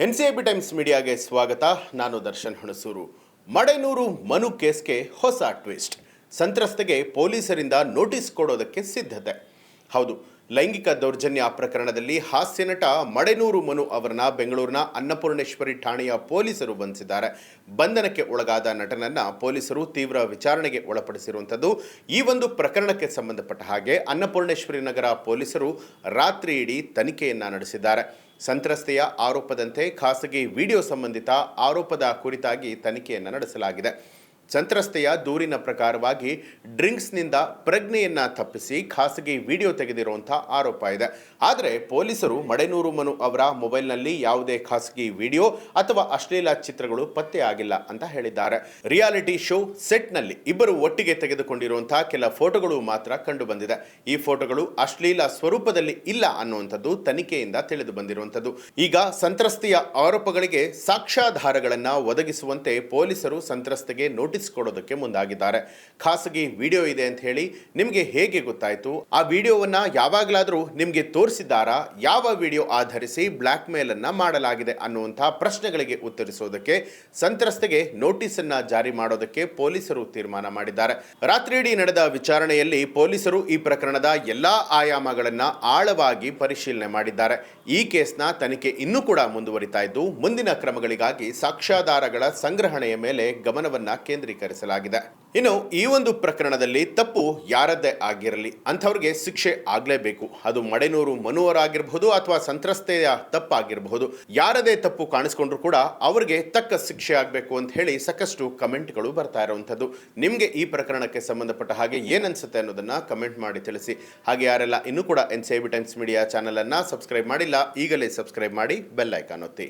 NCIB times ಮೀಡಿಯಾಗೆ ಸ್ವಾಗತ. ನಾನು ದರ್ಶನ್ ಹುಣಸೂರು. ಮಡೆನೂರು ಮನು ಕೇಸ್ಗೆ ಹೊಸ ಟ್ವಿಸ್ಟ್. ಸಂತ್ರಸ್ತೆಗೆ ಪೊಲೀಸರಿಂದ ನೋಟಿಸ್ ಕೊಡೋದಕ್ಕೆ ಸಿದ್ಧತೆ. ಹೌದು, ಲೈಂಗಿಕ ದೌರ್ಜನ್ಯ ಪ್ರಕರಣದಲ್ಲಿ ಹಾಸ್ಯ ನಟ ಮಡೆನೂರು ಮನು ಅವರನ್ನ ಬೆಂಗಳೂರಿನ ಅನ್ನಪೂರ್ಣೇಶ್ವರಿ ಠಾಣೆಯ ಪೊಲೀಸರು ಬಂಧಿಸಿದ್ದಾರೆ. ಬಂಧನಕ್ಕೆ ಒಳಗಾದ ನಟನನ್ನ ಪೊಲೀಸರು ತೀವ್ರ ವಿಚಾರಣೆಗೆ ಒಳಪಡಿಸಿರುವಂಥದ್ದು. ಈ ಒಂದು ಪ್ರಕರಣಕ್ಕೆ ಸಂಬಂಧಪಟ್ಟ ಹಾಗೆ ಅನ್ನಪೂರ್ಣೇಶ್ವರಿ ನಗರ ಪೊಲೀಸರು ರಾತ್ರಿ ಇಡೀ ತನಿಖೆಯನ್ನ ನಡೆಸಿದ್ದಾರೆ. ಸಂತ್ರಸ್ತೆಯ ಆರೋಪದಂತೆ ಖಾಸಗಿ ವಿಡಿಯೋ ಸಂಬಂಧಿತ ಆರೋಪದ ಕುರಿತಾಗಿ ತನಿಖೆಯನ್ನು ನಡೆಸಲಾಗಿದೆ. ಸಂತ್ರಸ್ತೆಯ ದೂರಿನ ಪ್ರಕಾರವಾಗಿ ಡ್ರಿಂಕ್ಸ್ನಿಂದ ಪ್ರಜ್ಞೆಯನ್ನ ತಪ್ಪಿಸಿ ಖಾಸಗಿ ವಿಡಿಯೋ ತೆಗೆದಿರುವಂಥ ಆರೋಪ ಇದೆ. ಆದರೆ ಪೊಲೀಸರು ಮಡೆನೂರು ಮನು ಅವರ ಮೊಬೈಲ್ನಲ್ಲಿ ಯಾವುದೇ ಖಾಸಗಿ ವಿಡಿಯೋ ಅಥವಾ ಅಶ್ಲೀಲ ಚಿತ್ರಗಳು ಪತ್ತೆಯಾಗಿಲ್ಲ ಅಂತ ಹೇಳಿದ್ದಾರೆ. ರಿಯಾಲಿಟಿ ಶೋ ಸೆಟ್ನಲ್ಲಿ ಇಬ್ಬರು ಒಟ್ಟಿಗೆ ತೆಗೆದುಕೊಂಡಿರುವಂತಹ ಕೆಲ ಫೋಟೋಗಳು ಮಾತ್ರ ಕಂಡು ಬಂದಿದೆ. ಈ ಫೋಟೋಗಳು ಅಶ್ಲೀಲ ಸ್ವರೂಪದಲ್ಲಿ ಇಲ್ಲ ಅನ್ನುವಂಥದ್ದು ತನಿಖೆಯಿಂದ ತಿಳಿದು ಬಂದಿರುವಂಥದ್ದು. ಈಗ ಸಂತ್ರಸ್ತೆಯ ಆರೋಪಗಳಿಗೆ ಸಾಕ್ಷ್ಯಾಧಾರಗಳನ್ನ ಒದಗಿಸುವಂತೆ ಪೊಲೀಸರು ಸಂತ್ರಸ್ತೆಗೆ ನೋಟಿಸ್ ಕೊಡೋದಕ್ಕೆ ಮುಂದಾಗಿದ್ದಾರೆ. ಖಾಸಗಿ ವಿಡಿಯೋ ಇದೆ ಅಂತ ಹೇಳಿ ನಿಮಗೆ ಹೇಗೆ ಗೊತ್ತಾಯ್ತು? ಆ ವಿಡಿಯೋವನ್ನ ಯಾವಾಗಲಾದರೂ ನಿಮಗೆ ತೋರಿಸಿದ್ದಾರಾ? ಯಾವ ವಿಡಿಯೋ ಆಧರಿಸಿ ಬ್ಲಾಕ್ ಮೇಲ್ ಅನ್ನ ಮಾಡಲಾಗಿದೆ ಅನ್ನುವಂತಹ ಪ್ರಶ್ನೆಗಳಿಗೆ ಉತ್ತರಿಸೋದಕ್ಕೆ ಸಂತ್ರಸ್ತೆಗೆ ನೋಟಿಸ್ ಅನ್ನ ಜಾರಿ ಮಾಡೋದಕ್ಕೆ ಪೊಲೀಸರು ತೀರ್ಮಾನ ಮಾಡಿದ್ದಾರೆ. ರಾತ್ರಿ ಇಡೀ ನಡೆದ ವಿಚಾರಣೆಯಲ್ಲಿ ಪೊಲೀಸರು ಈ ಪ್ರಕರಣದ ಎಲ್ಲಾ ಆಯಾಮಗಳನ್ನ ಆಳವಾಗಿ ಪರಿಶೀಲನೆ ಮಾಡಿದ್ದಾರೆ. ಈ ಕೇಸ್ನ ತನಿಖೆ ಇನ್ನೂ ಕೂಡ ಮುಂದುವರಿತಾ ಇದ್ದು ಮುಂದಿನ ಕ್ರಮಗಳಿಗಾಗಿ ಸಾಕ್ಷ್ಯಾಧಾರಗಳ ಸಂಗ್ರಹಣೆಯ ಮೇಲೆ ಗಮನವನ್ನ ಕೇಂದ್ರೀಕರಿಸಲಾಗಿದೆ. ಇನ್ನು ಈ ಒಂದು ಪ್ರಕರಣದಲ್ಲಿ ತಪ್ಪು ಯಾರದ್ದೇ ಆಗಿರಲಿ ಅಂಥವ್ರಿಗೆ ಶಿಕ್ಷೆ ಆಗಲೇಬೇಕು. ಅದು ಮಡೆನೂರು ಮನುವರಾಗಿರಬಹುದು ಅಥವಾ ಸಂತ್ರಸ್ತೆಯ ತಪ್ಪಾಗಿರಬಹುದು. ಯಾರದೇ ತಪ್ಪು ಕಾಣಿಸ್ಕೊಂಡ್ರು ಕೂಡ ಅವರಿಗೆ ತಕ್ಕ ಶಿಕ್ಷೆ ಆಗಬೇಕು ಅಂತ ಹೇಳಿ ಸಾಕಷ್ಟು ಕಮೆಂಟ್ಗಳು ಬರ್ತಾ ಇರುವಂಥದ್ದು. ನಿಮಗೆ ಈ ಪ್ರಕರಣಕ್ಕೆ ಸಂಬಂಧಪಟ್ಟ ಹಾಗೆ ಏನನ್ಸುತ್ತೆ ಅನ್ನೋದನ್ನ ಕಮೆಂಟ್ ಮಾಡಿ ತಿಳಿಸಿ. ಹಾಗೆ ಯಾರೆಲ್ಲ ಇನ್ನೂ ಕೂಡ ಎನ್ಸಿಐಬಿ ಟೈಮ್ಸ್ ಮೀಡಿಯಾ ಚಾನಲ್ ಅನ್ನ ಸಬ್ಸ್ಕ್ರೈಬ್ ಮಾಡಿಲ್ಲ, ಈಗಲೇ ಸಬ್ಸ್ಕ್ರೈಬ್ ಮಾಡಿ ಬೆಲ್ ಐಕಾನ್ ಒತ್ತಿ.